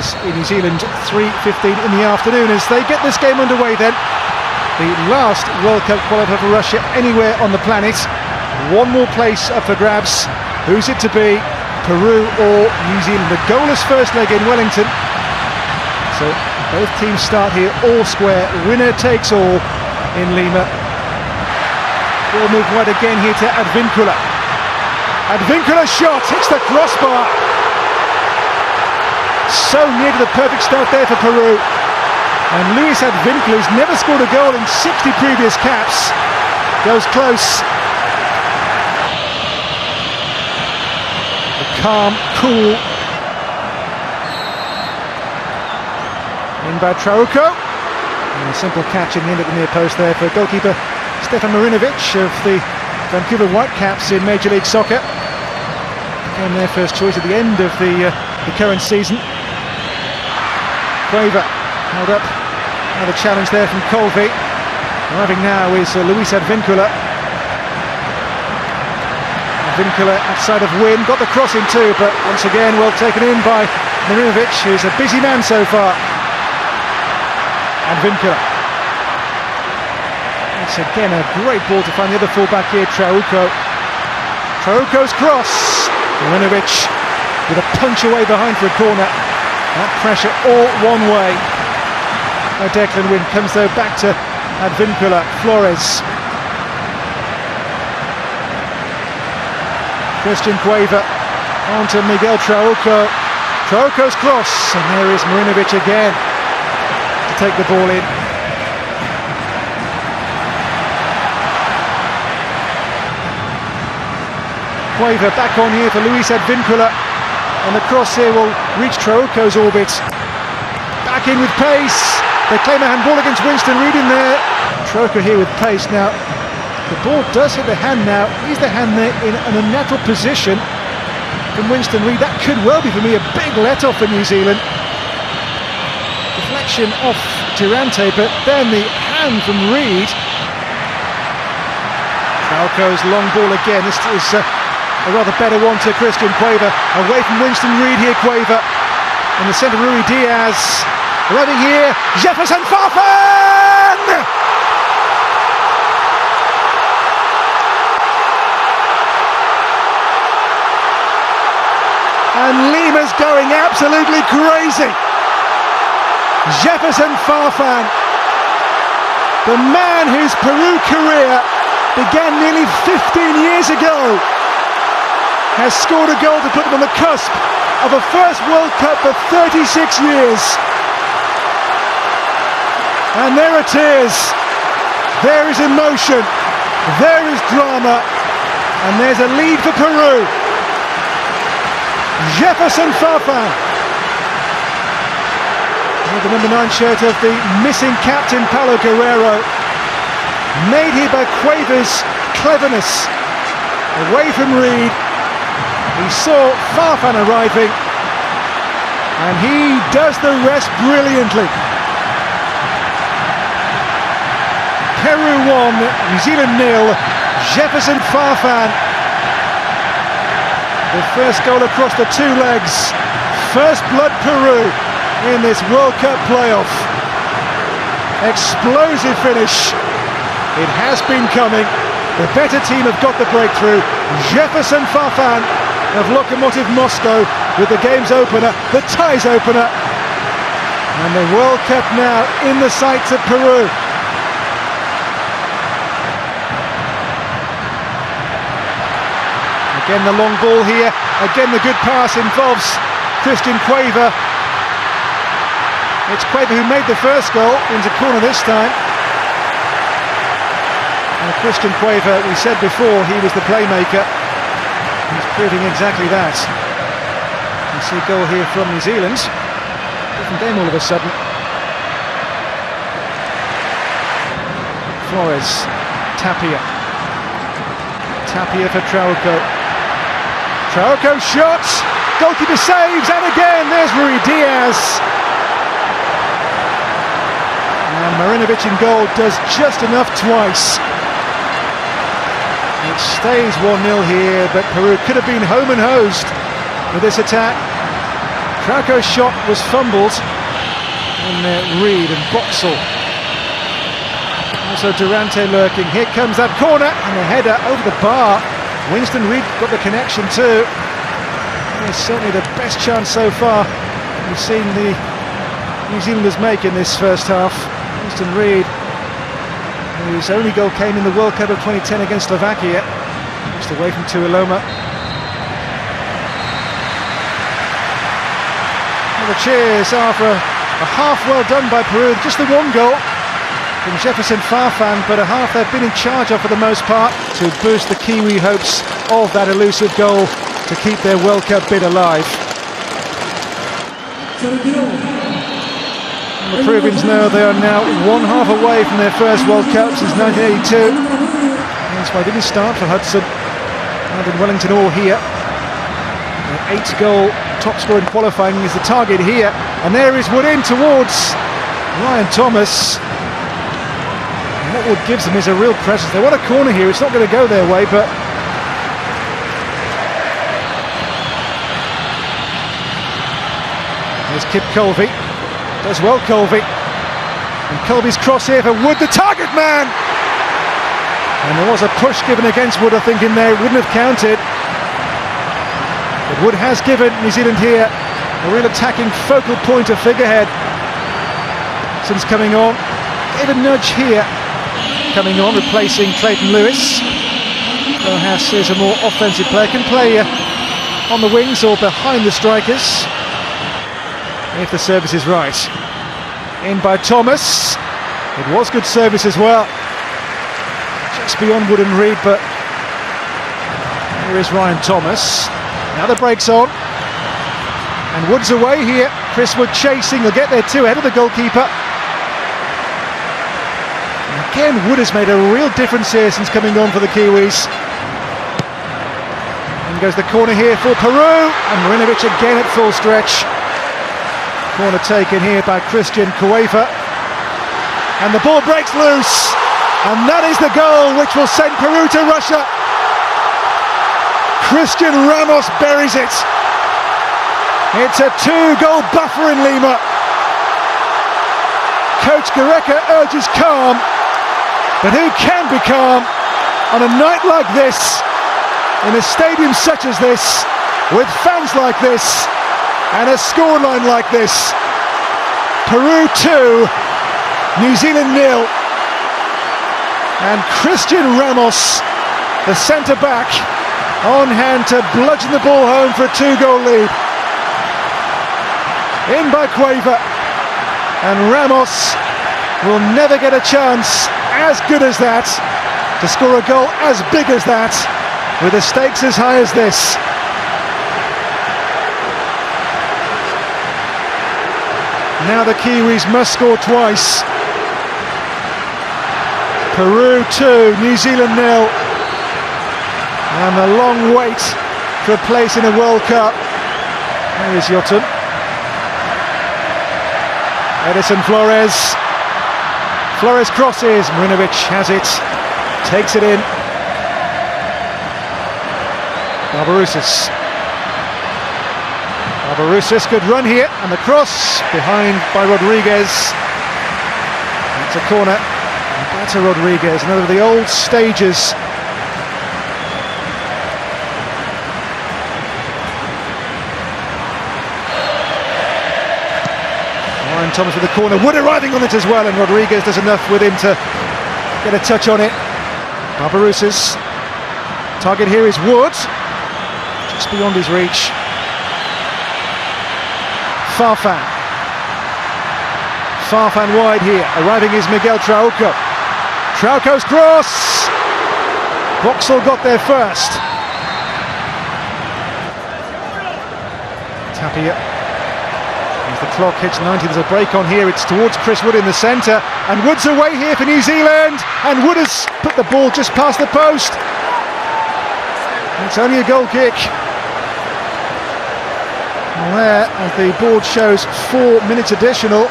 is in New Zealand, 3:15 in the afternoon, as they get this game underway then. The last World Cup qualifier for Russia anywhere on the planet. One more place up for grabs. Who's it to be? Peru or New Zealand? The goalless first leg in Wellington. So both teams start here all square. Winner takes all in Lima. Ball moved wide again here to Advincula. Advincula's shot hits the crossbar. So near to the perfect start there for Peru. And Luis Advincula, who's never scored a goal in 60 previous caps, goes close. Calm, cool. In by Trauco. And a simple catch in the end at the near post there for goalkeeper Stefan Marinovic of the Vancouver Whitecaps in Major League Soccer. Again, their first choice at the end of the current season. Cueva held up. Another challenge there from Colby. Arriving now is Luis Advincula. Advincula outside of Wynn, got the cross in too, but once again well taken in by Marinovic, who's a busy man so far. Advincula. It's again a great ball to find the other fullback here, Trauco. Trauco's cross. Marinovic with a punch away behind for a corner. That pressure all one way. Declan Wynn comes though back to Advincula. Flores. Christian Cueva on to Miguel Trauco. Trauco's cross, and there is Marinovic again to take the ball in. Cueva back on here for Luis Advincula, and the cross here will reach Trauco's orbit. Back in with pace. They claim a handball against Winston Reid in there. Trauco here with pace now. The ball does hit the hand now. Is the hand there in an unnatural position from Winston Reid? That could well be, for me, a big let-off for New Zealand. Deflection off Durante, but then the hand from Reid. Trauco's long ball again. This is a rather better one to Christian Cueva. Away from Winston Reid here, Cueva. In the centre, Rui Diaz. Arriving here, Jefferson Farfan! And Lima's going absolutely crazy. Jefferson Farfan, the man whose Peru career began nearly 15 years ago, has scored a goal to put them on the cusp of a first World Cup for 36 years. And there are tears, there is emotion, there is drama, and there's a lead for Peru. Jefferson Farfan, with the number 9 shirt of the missing captain Paulo Guerrero, made here by Cueva's cleverness. Away from Reid, he saw Farfan arriving, and he does the rest brilliantly. Peru 1, New Zealand 0. Jefferson Farfan, the first goal across the two legs. First blood Peru in this World Cup playoff. Explosive finish. It has been coming. The better team have got the breakthrough. Jefferson Farfan of Lokomotiv Moscow with the game's opener, the ties opener. And the World Cup now in the sights of Peru. Again the long ball here, again the good pass involves Christian Cueva. It's Cueva who made the first goal, into corner this time. And Christian Cueva, we said before, he was the playmaker. He's proving exactly that. You see a goal here from New Zealand. Different game all of a sudden. Flores, Tapia. Tapia for Trauco. Trauco shot, goalkeeper saves, and again there's Rui Diaz. And Marinovic in goal does just enough twice. It stays 1-0 here, but Peru could have been home and hosed with this attack. Trauco's shot was fumbled, and Reed and Boxall. Also Durante lurking. Here comes that corner, and a header over the bar. Winston Reid got the connection too. It's certainly the best chance so far we've seen the New Zealanders make in this first half. Winston Reid, whose only goal came in the World Cup of 2010 against Slovakia, just away from Tuiloma. The cheers after a half well done by Peru. Just the one goal from Jefferson Farfan, but a half they've been in charge of for the most part to boost the Kiwi hopes of that elusive goal to keep their World Cup bid alive. And the Peruvians know they are now one half away from their first World Cup since 1982. That's why they didn't start for Hudson and in Wellington all here. Their 8-goal top scorer in qualifying is the target here, and there is Wood in towards Ryan Thomas. And what Wood gives them is a real presence. They want a corner here, it's not going to go their way, but there's Kip Colby, does well Colby, and Colby's cross here for Wood, the target man, and there was a push given against Wood I think in there, it wouldn't have counted. But Wood has given New Zealand here a real attacking focal point of figurehead since coming on. Gave a nudge here, coming on, replacing Clayton Lewis. Rojas is a more offensive player, can play on the wings or behind the strikers if the service is right. In by Thomas. It was good service as well. Just beyond Wood and Reid, but here is Ryan Thomas. Now the break's on, and Wood's away here. Chris Wood chasing, he'll get there too, ahead of the goalkeeper. And again, Wood has made a real difference here since coming on for the Kiwis. And goes the corner here for Peru, and Marinovic again at full stretch. Corner taken here by Christian Cueva, and the ball breaks loose, and that is the goal which will send Peru to Russia. Christian Ramos buries it. It's a 2-goal buffer in Lima. Coach Gareca urges calm, but who can be calm on a night like this, in a stadium such as this, with fans like this, and a scoreline like this? Peru 2, New Zealand 0. And Christian Ramos, the centre-back, on hand to bludgeon the ball home for a 2-goal lead. In by Cueva, and Ramos will never get a chance as good as that to score a goal as big as that with the stakes as high as this. Now the Kiwis must score twice. Peru 2, New Zealand 0. And a long wait for a place in a World Cup. There is Yotun. Edison Flores. Flores crosses. Marinovic has it. Takes it in. Barbarouses. Barbarouses, good run here. And the cross behind by Rodriguez. It's a corner. And back to Rodriguez. Another of the old stages. Thomas with the corner, Wood arriving on it as well, and Rodriguez does enough with him to get a touch on it. Barbarouses. Target here is Wood, just beyond his reach. Farfan. Farfan wide here, arriving is Miguel Trauco. Trauco's cross! Boxall got there first. Tapia. As the clock hits 90, there's a break on here. It's towards Chris Wood in the centre, and Wood's away here for New Zealand, and Wood has put the ball just past the post. It's only a goal kick. And there, as the board shows, 4 minutes additional.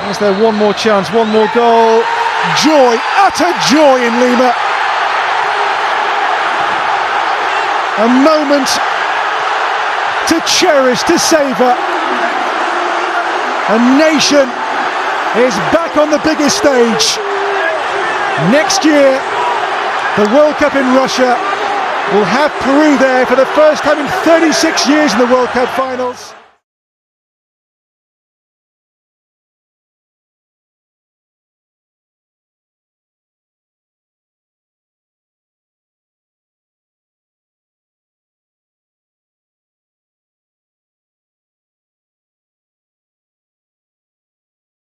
Is there one more chance, one more goal? Joy, utter joy in Lima. A moment to cherish, to savour. A nation is back on the biggest stage. Next year, the World Cup in Russia will have Peru there for the first time in 36 years in the World Cup finals.